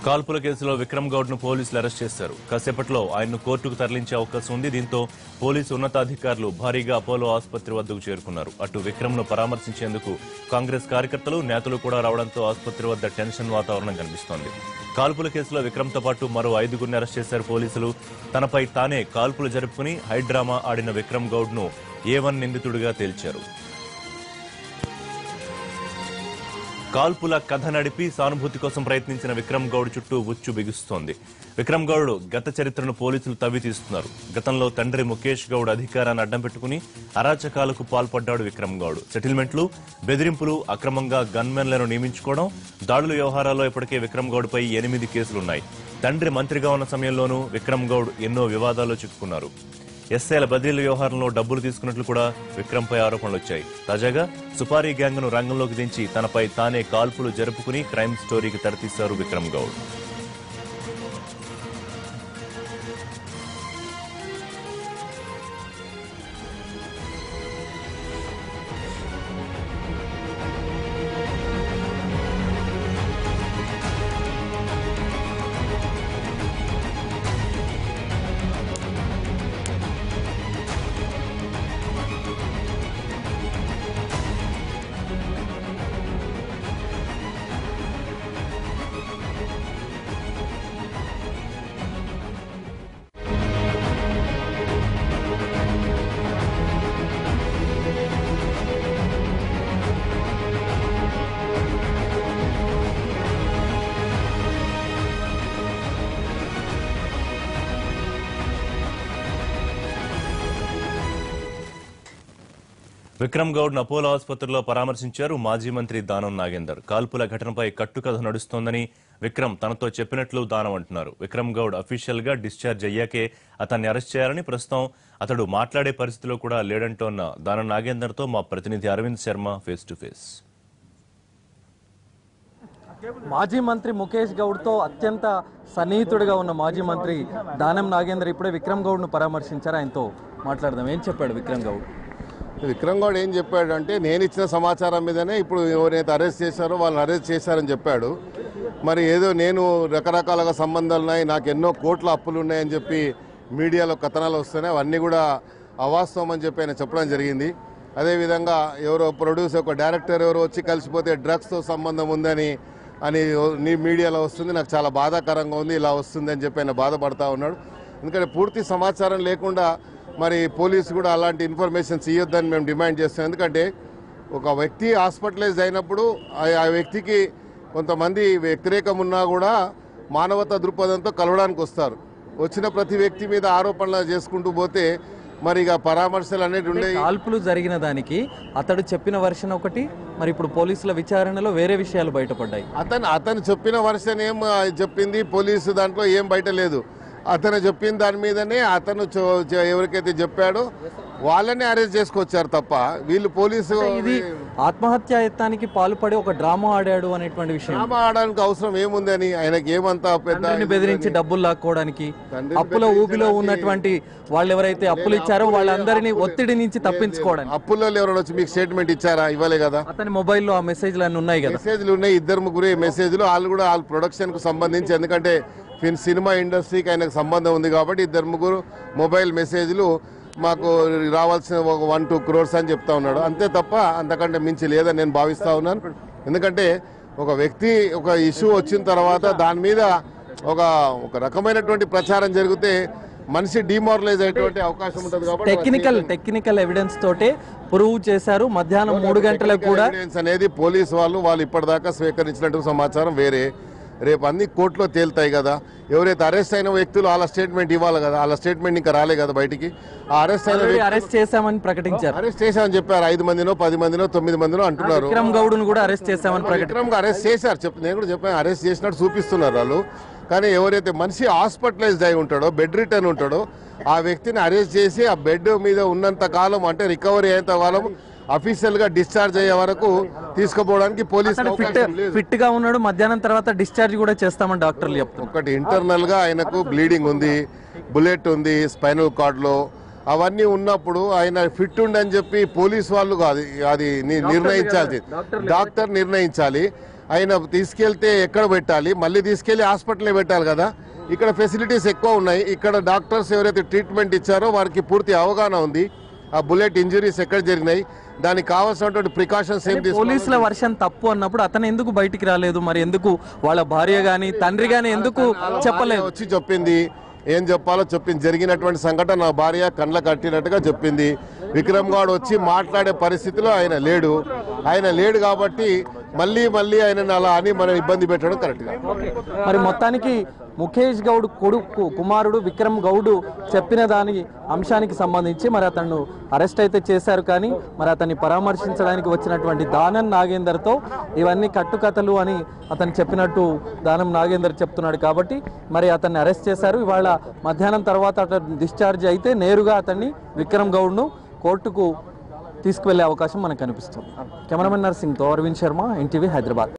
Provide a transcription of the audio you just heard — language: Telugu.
కాల్పుల కేసులో విక్రమ్ గౌడ్ ను పోలీసులు అరెస్ట్ చేశారు. కాసేపట్లో ఆయన్ను కోర్టుకు తరలించే అవకాశం ఉంది. దీంతో పోలీసు ఉన్నతాధికారులు భారీగా అపోలో ఆసుపత్రి వద్దకు చేరుకున్నారు. అటు విక్రమ్ ను పరామర్శించేందుకు కాంగ్రెస్ కార్యకర్తలు, నేతలు కూడా రావడంతో ఆసుపత్రి వద్ద టెన్షన్ వాతావరణం కనిపిస్తోంది. కాల్పుల కేసులో విక్రమ్ తో పాటు మరో 5గురిని అరెస్ట్ చేశారు పోలీసులు. తనపై తానే కాల్పులు జరుపుకుని హైడ్రామా ఆడిన విక్రమ్ గౌడ్ ను A1 నిందితుడిగా తేల్చారు. కాల్పుల కథ నడిపి సానుభూతి కోసం ప్రయత్నించిన విక్రమ్ గౌడ్ చుట్టూ ఉచ్చు బిగుస్తోంది. విక్రమ్ గౌడ్ గత చరిత్రను పోలీసులు తవ్వి తీస్తున్నారు. గతంలో తండ్రి ముఖేష్ గౌడ్ అధికారాన్ని అడ్డం పెట్టుకుని అరాచకాలకు పాల్పడ్డాడు విక్రమ్ గౌడ్. సెటిల్మెంట్లు, బెదిరింపులు, అక్రమంగా గన్మెన్లను నియమించుకోవడం, దాడుల వ్యవహారాల్లో ఇప్పటికే విక్రమ్ గౌడ్ పై 8 కేసులున్నాయి. తండ్రి మంత్రిగా ఉన్న సమయంలోనూ విక్రమ్ గౌడ్ ఎన్నో వివాదాల్లో చిక్కుకున్నారు. ఎస్ఐల బదిలీల వ్యవహారంలో డబ్బులు తీసుకున్నట్లు కూడా విక్రమ్ పై ఆరోపణలు వచ్చాయి. తాజాగా సుపారీ గ్యాంగ్ ను రంగంలోకి దించి తనపై తానే కాల్పులు జరుపుకుని క్రైమ్ స్టోరీకి తెరతీశారు విక్రమ్ గౌడ్. విక్రమ్ గౌడ్ అపోలో ఆసుపత్రిలో పరామర్శించారు మాజీ మంత్రి దానం నాగేందర్. కాల్పుల ఘటనపై కట్టుకథ నడుస్తోందని విక్రమ్ తనతో చెప్పినట్లు దానం అంటున్నారు. విక్రమ్ గౌడ్ అఫీషియల్ గా డిశ్చార్జ్ అయ్యాకే అతన్ని అరెస్ట్ చేయాలని, ప్రస్తుతం అతడు మాట్లాడే పరిస్థితిలో కూడా లేడంటోన్న దానం నాగేందర్ తో మా ప్రతినిధి Arvind Sharma face to face. మాజీ మంత్రి ముఖేష్ గౌడ్ తో అత్యంత సన్నిహితుడిగా ఉన్న మాజీ మంత్రి దానం నాగేందర్ ఇప్పుడే విక్రమ్ గౌడ్ ను పరామర్శించారు. ఆయనతో మాట్లాడదాం. ఏం చెప్పాడు విక్రమ్ గౌడ్? విక్రమ్ గౌడ్ ఏం చెప్పాడంటే, నేను ఇచ్చిన సమాచారం మీదనే ఇప్పుడు ఎవరైతే అరెస్ట్ చేశారో వాళ్ళని అరెస్ట్ చేశారని చెప్పాడు. మరి ఏదో నేను రకరకాలుగా సంబంధాలు ఉన్నాయి, నాకు ఎన్నో కోట్ల అప్పులు ఉన్నాయని చెప్పి మీడియాలో కథనాలు వస్తున్నాయి. అవన్నీ కూడా అవాస్తవం అని చెప్పి ఆయన చెప్పడం జరిగింది. అదేవిధంగా ఎవరో ప్రొడ్యూసర్, ఒక డైరెక్టర్ ఎవరో వచ్చి కలిసిపోతే డ్రగ్స్తో సంబంధం ఉందని మీడియాలో వస్తుంది. నాకు చాలా బాధాకరంగా ఉంది, ఇలా వస్తుంది అని చెప్పి ఆయన బాధపడతా ఉన్నాడు. ఎందుకంటే పూర్తి సమాచారం లేకుండా మరి పోలీసు కూడా అలాంటి ఇన్ఫర్మేషన్స్ ఇవ్వద్దని మేము డిమాండ్ చేస్తాం. ఎందుకంటే ఒక వ్యక్తి హాస్పిటలైజ్ అయినప్పుడు ఆ వ్యక్తికి కొంతమంది వ్యతిరేకం ఉన్నా కూడా మానవతా దృక్పథంతో కలవడానికి వస్తారు. వచ్చిన ప్రతి వ్యక్తి మీద ఆరోపణలు చేసుకుంటూ పోతే మరి ఇక పరామర్శలు అనేవి ఉండే. కాల్పులు జరిగిన దానికి అతడు చెప్పిన వర్షన్ ఒకటి, మరి ఇప్పుడు పోలీసుల విచారణలో వేరే విషయాలు బయటపడ్డాయి. అతను చెప్పిన వర్షన్ ఏం చెప్పింది పోలీసు దాంట్లో ఏం బయట లేదు. అతను చెప్పిన దాని మీదనే అతను ఎవరికైతే చెప్పాడో వాళ్ళని అరెస్ట్ చేసుకొచ్చారు తప్ప వీళ్ళు పోలీసు ఇది ఆత్మహత్యా యత్నానికి పాల్పడి ఒక డ్రామా ఆడాడు అనేటువంటి విషయం. డ్రామా ఆడడానికి అవసరం ఏముందని, ఆయనకి ఏమంతా పెద్ద బెదిరించి డబ్బులు లాక్కోవడానికి, అప్పుల ఊబిలో ఉన్నటువంటి వాళ్ళు ఎవరైతే అప్పులు ఇచ్చారో వాళ్ళందరినీ ఒత్తిడి నుంచి తప్పించుకోవడానికి. అప్పుల్లో ఎవరైనా వచ్చి మీకు స్టేట్మెంట్ ఇచ్చారా? ఇవ్వలే కదా. అతని మొబైల్లో ఆ మెసేజ్లు అన్ని ఉన్నాయి కదా. మెసేజ్లు ఉన్నాయి, 2-3 మెసేజ్లు. వాళ్ళు కూడా వాళ్ళ ప్రొడక్షన్ కు సంబంధించి, ఎందుకంటే సినిమా ఇండస్ట్రీకి ఆయనకు సంబంధం ఉంది కాబట్టి 2-3 మొబైల్ మెసేజ్లు మాకు రావాల్సిన ఒక 1-2 crores అని చెప్తా ఉన్నాడు. అంతే తప్ప అంతకంటే మించి లేదని నేను భావిస్తా ఉన్నాను. ఎందుకంటే ఒక వ్యక్తి ఒక ఇష్యూ వచ్చిన తర్వాత దాని మీద ఒక రకమైనటువంటి ప్రచారం జరిగితే మనిషి డిమారలైజ్ అయ్యేటువంటి అవకాశం ఉంటుంది. కాబట్టి టెక్నికల్ ఎవిడెన్స్ తోటే ప్రూవ్ చేశారు. మధ్యాహ్నం 3 గంటలకు కూడా ఎవిడెన్స్ అనేది పోలీసు వాళ్ళు ఇప్పటిదాకా స్వీకరించినట్టు సమాచారం వేరే. రేపు అన్ని కోర్టులో తేలుతాయి కదా. ఎవరైతే అరెస్ట్ అయిన వ్యక్తులు వాళ్ళ స్టేట్మెంట్ ఇవ్వాలి కదా. వాళ్ళ స్టేట్మెంట్ ఇంకా రాలే కదా బయటికి. ఆ అరెస్ట్ చేశామని ప్రకటించారు. అరెస్ట్ చేశామని చెప్పారు. 5 మందినో 10 మందినో 9 మందినో అంటున్నారు. విక్రమ్ గౌడ్ కూడా అరెస్ట్ చేశామని అరెస్ట్ చేశారు. నేను కూడా చెప్పాను, అరెస్ట్ చేసినట్టు చూపిస్తున్నారు వాళ్ళు. కానీ ఎవరైతే మనిషి హాస్పిటలైజ్డ్ అయి ఉంటాడో, బెడ్ రిటర్న్ ఉంటాడో, ఆ వ్యక్తిని అరెస్ట్ చేసి ఆ బెడ్ మీద ఉన్నంత కాలం, అంటే రికవరీ అయ్యేంత కాలం, అఫీషియల్ గా డిశ్చార్జ్ అయ్యే వరకు తీసుకుపోవడానికి పోలీసులు ఫిట్ గా ఉన్నాడు. మధ్యాహ్నం తర్వాత డిశ్చార్జ్ కూడా చేస్తామని డాక్టర్లు చెప్తారు. ఒకటి ఇంటర్నల్ గా ఆయనకు బ్లీడింగ్ ఉంది, బుల్లెట్ ఉంది స్పైనల్ కార్డ్ లో. అవన్నీ ఉన్నప్పుడు ఆయన ఫిట్ ఉండని చెప్పి పోలీసు వాళ్ళు కాదు, అది నిర్ణయించాల్సి, డాక్టర్ నిర్ణయించాలి. ఆయన తీసుకెళ్తే ఎక్కడ పెట్టాలి, మళ్ళీ తీసుకెళ్లి హాస్పిటల్లో పెట్టాలి కదా. ఇక్కడ ఫెసిలిటీస్ ఎక్కువ ఉన్నాయి. ఇక్కడ డాక్టర్స్ ఎవరైతే ట్రీట్మెంట్ ఇచ్చారో వారికి పూర్తి అవగాహన ఉంది. ఆ బుల్లెట్ ఇంజరీస్ ఎక్కడ జరిగినాయి, దానికి కావాల్సినటువంటి ప్రికాషన్స్ ఏం తీసుకోవాలి. పోలీసుల వర్షన్ తప్పు అన్నప్పుడు అతను ఎందుకు బయటికి రాలేదు? మరి ఎందుకు వాళ్ళ భార్య గాని తండ్రి గాని ఎందుకు చెప్పలేదు? వచ్చి చెప్పింది, ఏం చెప్పాలో చెప్పింది. జరిగినటువంటి సంఘటన నా భార్య కండ్ల కట్టినట్టుగా చెప్పింది. విక్రమ్ గౌడ్ వచ్చి మాట్లాడే పరిస్థితిలో ఆయన లేడు కాబట్టి మళ్ళీ ఆయన అలా అని మనం ఇబ్బంది పెట్టడం కరెక్ట్గా. మరి మొత్తానికి ముఖేష్ గౌడ్ కొడుకు కుమారుడు విక్రమ్ గౌడ్ చెప్పిన దాని అంశానికి సంబంధించి మరి అతను అరెస్ట్ అయితే చేశారు. కానీ మరి అతన్ని పరామర్శించడానికి వచ్చినటువంటి దానం నాగేందర్తో ఇవన్నీ కట్టుకథలు అని అతను చెప్పినట్టు దానం నాగేందర్ చెప్తున్నాడు. కాబట్టి మరి అతన్ని అరెస్ట్ చేశారు. ఇవాళ మధ్యాహ్నం తర్వాత అతను డిశ్చార్జ్ అయితే నేరుగా అతన్ని విక్రమ్ గౌడ్ను కోర్టుకు తీసుకువెళ్లే అవకాశం మనకు కనిపిస్తుంది. కెమెరామెన్ నర్సింగ్తో అరవింద్ శర్మ, ఎన్టీవీ, హైదరాబాద్.